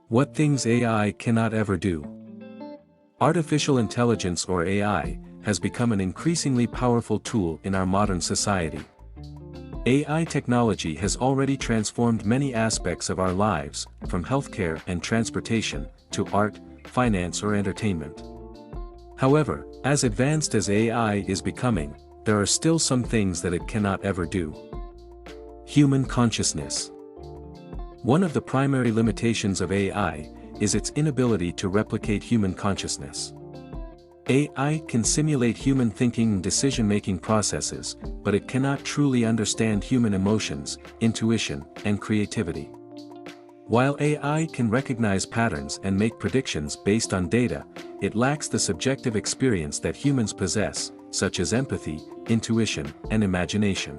What things AI cannot ever do. Artificial intelligence or AI has become an increasingly powerful tool in our modern society. AI technology has already transformed many aspects of our lives, from healthcare and transportation, to art, finance or entertainment. However, as advanced as AI is becoming, there are still some things that it cannot ever do. Human consciousness. One of the primary limitations of AI is its inability to replicate human consciousness. AI can simulate human thinking and decision-making processes, but it cannot truly understand human emotions, intuition, and creativity. While AI can recognize patterns and make predictions based on data, it lacks the subjective experience that humans possess, such as empathy, intuition, and imagination.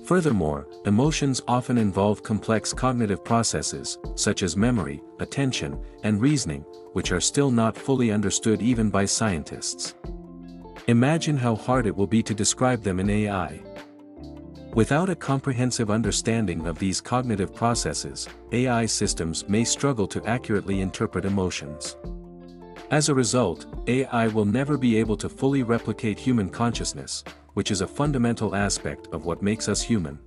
Furthermore, emotions often involve complex cognitive processes, such as memory, attention, and reasoning, which are still not fully understood even by scientists. Imagine how hard it will be to describe them in AI. Without a comprehensive understanding of these cognitive processes, AI systems may struggle to accurately interpret emotions. As a result, AI will never be able to fully replicate human consciousness, which is a fundamental aspect of what makes us human.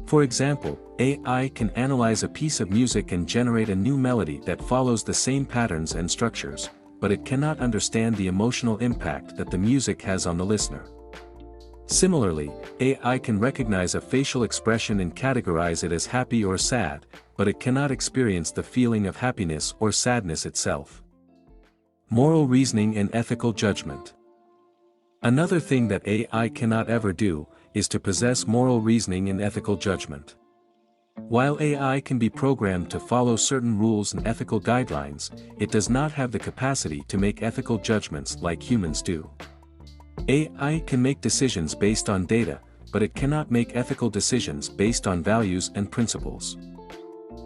For example, AI can analyze a piece of music and generate a new melody that follows the same patterns and structures, but it cannot understand the emotional impact that the music has on the listener. Similarly, AI can recognize a facial expression and categorize it as happy or sad, but it cannot experience the feeling of happiness or sadness itself. Moral reasoning and ethical judgment. Another thing that AI cannot ever do is to possess moral reasoning and ethical judgment. While AI can be programmed to follow certain rules and ethical guidelines, it does not have the capacity to make ethical judgments like humans do. AI can make decisions based on data, but it cannot make ethical decisions based on values and principles.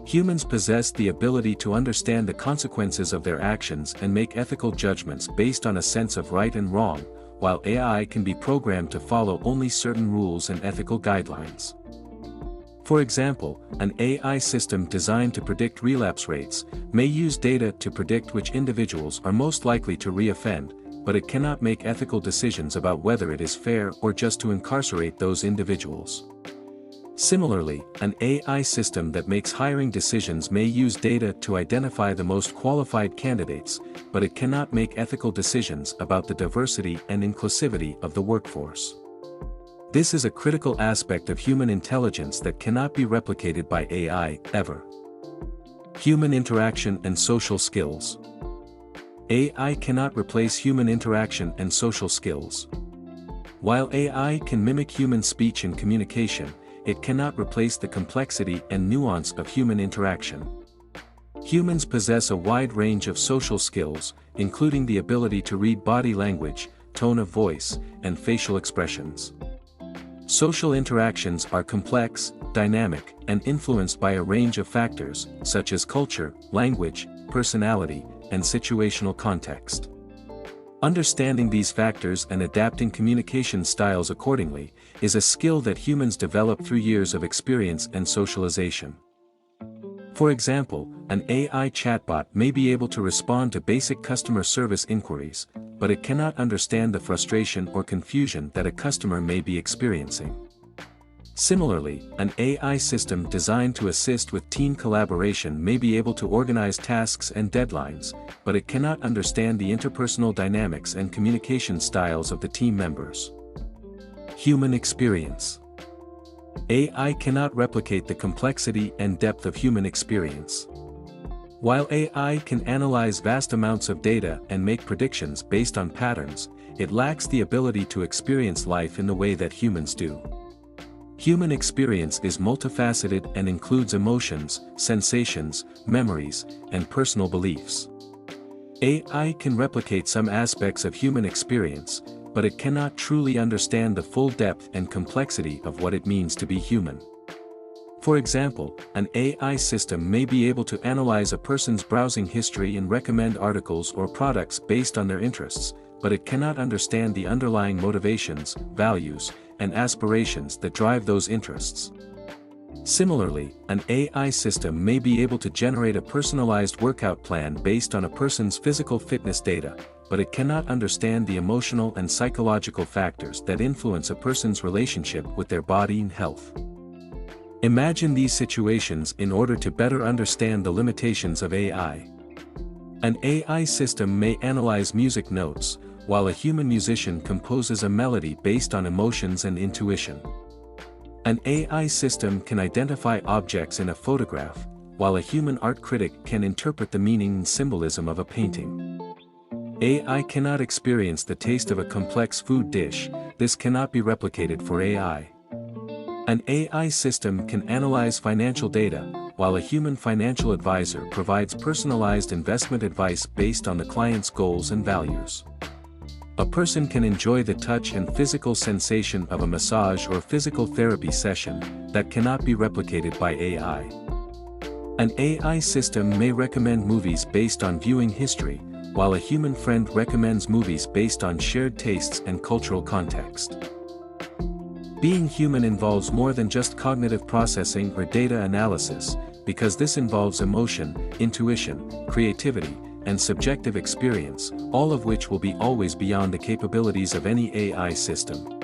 Humans possess the ability to understand the consequences of their actions and make ethical judgments based on a sense of right and wrong, while AI can be programmed to follow only certain rules and ethical guidelines. For example, an AI system designed to predict relapse rates may use data to predict which individuals are most likely to re-offend, but it cannot make ethical decisions about whether it is fair or just to incarcerate those individuals. Similarly, an AI system that makes hiring decisions may use data to identify the most qualified candidates, but it cannot make ethical decisions about the diversity and inclusivity of the workforce. This is a critical aspect of human intelligence that cannot be replicated by AI, ever. Human interaction and social skills. AI cannot replace human interaction and social skills. While AI can mimic human speech and communication, it cannot replace the complexity and nuance of human interaction. Humans possess a wide range of social skills, including the ability to read body language, tone of voice, and facial expressions. Social interactions are complex, dynamic, and influenced by a range of factors, such as culture, language, personality, and situational context. Understanding these factors and adapting communication styles accordingly is a skill that humans develop through years of experience and socialization. For example, an AI chatbot may be able to respond to basic customer service inquiries, but it cannot understand the frustration or confusion that a customer may be experiencing. Similarly, an AI system designed to assist with team collaboration may be able to organize tasks and deadlines, but it cannot understand the interpersonal dynamics and communication styles of the team members. Human experience. AI cannot replicate the complexity and depth of human experience. While AI can analyze vast amounts of data and make predictions based on patterns, it lacks the ability to experience life in the way that humans do. Human experience is multifaceted and includes emotions, sensations, memories, and personal beliefs. AI can replicate some aspects of human experience, but it cannot truly understand the full depth and complexity of what it means to be human. For example, an AI system may be able to analyze a person's browsing history and recommend articles or products based on their interests, but it cannot understand the underlying motivations, values, and aspirations that drive those interests. Similarly, an AI system may be able to generate a personalized workout plan based on a person's physical fitness data, but it cannot understand the emotional and psychological factors that influence a person's relationship with their body and health. Imagine these situations in order to better understand the limitations of AI. An AI system may analyze music notes, while a human musician composes a melody based on emotions and intuition. An AI system can identify objects in a photograph, while a human art critic can interpret the meaning and symbolism of a painting. AI cannot experience the taste of a complex food dish. This cannot be replicated for AI. An AI system can analyze financial data, while a human financial advisor provides personalized investment advice based on the client's goals and values. A person can enjoy the touch and physical sensation of a massage or physical therapy session that cannot be replicated by AI. An AI system may recommend movies based on viewing history, while a human friend recommends movies based on shared tastes and cultural context. Being human involves more than just cognitive processing or data analysis, because this involves emotion, intuition, creativity, and subjective experience, all of which will be always beyond the capabilities of any AI system.